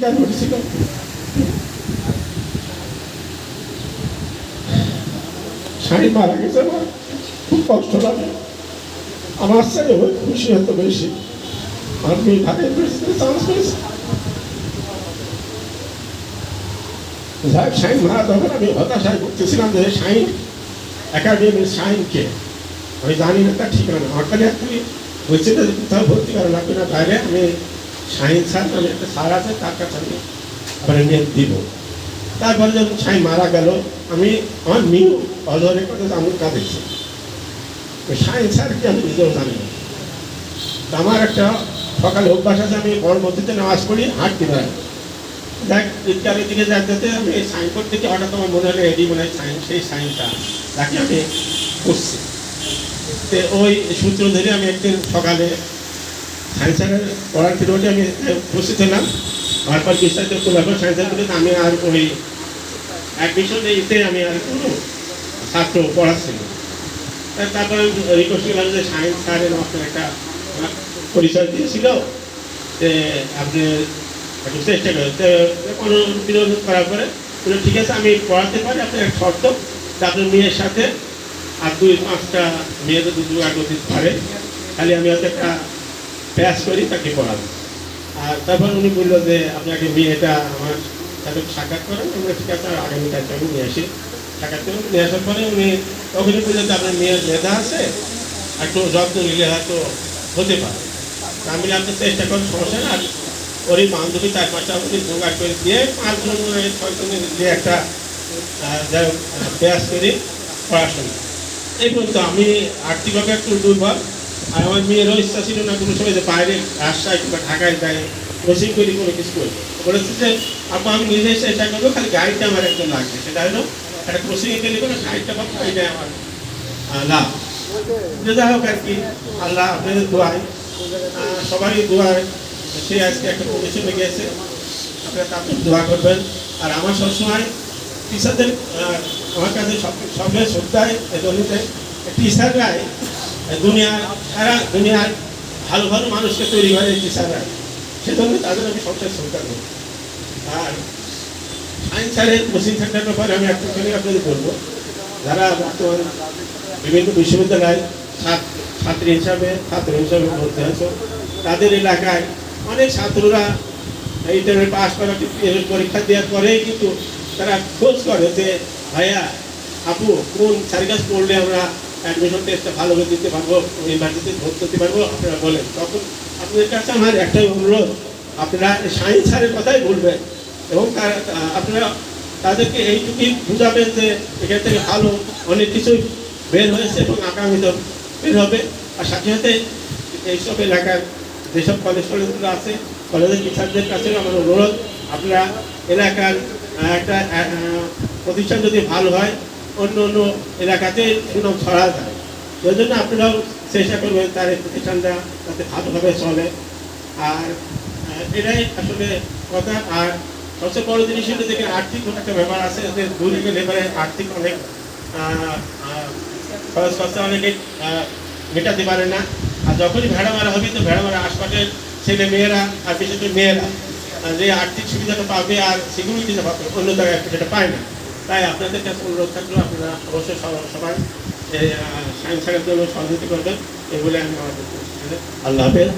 কাজ ঘটেছিল। শাহিন মারা গেছে, আমার খুব কষ্ট লাগে। আমার সাথে ওই খুশি হতো বেশি, আমি ঢাকা ইউনিভার্সিটিতে চান্স পেয়েছি। যাই শাহিন মারা তখন আমি হতাশায় করতেছিলাম যে শাহিন একাডেমির শাহিনকে আমি জানি না তার ঠিকানা। আমার কাছে একটুই বলছে যে কোথাও ভর্তি করা লাগবে না বাইরে, আমি শাহিন স্যার আমি একটা স্যার আছে তার কাছে আমি আবার নিয়ে দিব। তারপরে যখন শাহিন মারা গেল, আমি আমার নিউ অজরের কথা আমার কাঁদেছি, শাহিন স্যারকে আমি নিজেও জানি না। আমার একটা সকালে অভ্যাস আছে, আমি বড় মসজিদে নামাজ পড়ি হাঁটতে পারি। দেখ ইত্যাদির দিকে যাতে আমি এই সাইনবোর্ড থেকে হঠাৎ আমার মনে হলো এডি মনে হয় সাইন, সেই সাইনটা তাকে আমি করছি। তো ওই সূত্র ধরে আমি একদিন সকালে সায়েন্সের পড়ার পিরিয়ডে আমি উপস্থিত হলাম। তারপর বিস্তারিত করলাম সায়েন্সের পিরিয়ড আমি আর ওই অ্যাডমিশন এইতে আমি আর কোনো ছাত্র পড়াচ্ছি না। তারপরে আমি রিকোয়েস্ট করলাম যে সায়েন্স স্যারের আপনার একটা পরিচয় দিয়েছিল, যে আপনি একটু চেষ্টা করেন। কোনো বিরোধ করার পরে ঠিক আছে আমি পড়াতে পারি, আপনার এক শর্ত যে আপনার মেয়ের সাথে আর 2-5টা মেয়েদের দুটো দিতে পারে, খালি আমি হয়তো একটা প্যাস করি তাকে পড়াবো। আর তারপর উনি বললো যে আপনাকে মেয়েটা আমার সাথে সাক্ষাৎ করেন। আমরা ঠিক আছে আগামীকালকে আমি নিয়ে আসি। সাক্ষাৎ করে নিয়ে আসার পরে উনি তখনই বললেন যে আপনার মেয়ের মেধা আছে, একটু যত্ন নিলে হয়তো হতে পারে। আমি আপনি চেষ্টা করেন, সমস্যা না। আর ওরই বান্ধবী 4-5টা উনি জোগাড় করে দিয়ে 5জন 6জনের দিয়ে একটা প্রয়াস করি পড়াশোনা। এই পর্যন্ত আমি আর্থিকভাবে একটু দুর্বল, আর আমার মেয়েরও ইচ্ছা ছিল না কোনো সময় যে বাইরে রাজশাহী কিংবা ঢাকায় যায় কোচিং করি কোনো কিছু করি। বলেছে যে আপু আমি নিজেই চেষ্টা করবো, খালি গাইডটা আমার একজন লাগবে। সেটা হলো একটা কোচিংয়ে গেলে কোনো গাইডটা পাবো, এটাই আমার লাভ। যাই হোক আর কি, আল্লাহ আপনাদের দোয়ায়, সবারই দোয়ায় সে আজকে একটা পজিশনে গিয়েছে। আপনারা তাদের দোয়া করবেন। আর আমার সবসময় টিচারদের আমার কাছে সবসময় শ্রদ্ধায় দলিতে টিচাররাই সারা দুনিয়ার ভালো ভালো মানুষকে তৈরি করে টিচাররা, সেজন্য তাদের আমি সবসময় শ্রদ্ধা করি। আর সায়েন্স স্যারের কোচিং সেন্টার ব্যাপারে আমি একটুখানি আপনাদের বলবো, যারা বর্তমান বিভিন্ন বিশ্ববিদ্যালয় ছাত্র হিসাবে ভর্তি হয়েছে, তাদের এলাকায় অনেক ছাত্ররা ইন্টারভিউ পাস করার পরীক্ষা দেওয়ার পরেই কিন্তু তারা খোঁজ করে যে ভাইয়া আপু কোন স্যারের কাছে পড়লে আমরা অ্যাডমিশন টেস্টটা ভালোভাবে দিতে পারবো, ইউনিভার্সিটিতে ভর্তি হতে পারবো, আপনারা বলেন। তখন আপনাদের কাছে আমার একটাই অনুরোধ, আপনারা সায়েন্স স্যারের কথাই বলবেন এবং আপনারা তাদেরকে এইটুকুই বুঝাবেন যে এখান থেকে ভালো অনেক কিছুই বের হয়েছে এবং আগামীতে বের হবে। আর সাথে সাথে এইসব এলাকার যেসব কলেজগুলো আছে, কলেজের টিচারদের কাছেও আমার অনুরোধ, আপনারা এলাকার একটা প্রতিষ্ঠান যদি ভালো হয় অন্য অন্য এলাকাতে সুনাম ছড়া যায়। ওই জন্য আপনারাও চেষ্টা করবেন তার এই প্রতিষ্ঠানটা যাতে ভালোভাবে চলে। আর এটাই আসলে কথা। আর সবচেয়ে বড় জিনিস হলো দেখে আর্থিক একটা ব্যাপার আছে, যে দূরে গেলে এবারে আর্থিক অনেক খরচ খরচা অনেকে মেটাতে পারে না। আর যখনই ভেড়া মারা হবে তো ভেড়া মারা আশপাশের ছেলে মেয়েরা আর বিশেষ করে মেয়েরা যে আর্থিক সুবিধাটা পাবে আর সিকিউরিটিটা পাবে, অন্য জায়গায় সেটা পায় না। তাই আপনাদের কাছে অনুরোধ থাকলেও আপনারা অবশ্যই সবাই সায়েন্স স্যারের জন্য সহযোগিতা করবেন, এগুলো আমি আমার আল্লাহ হাফেজ।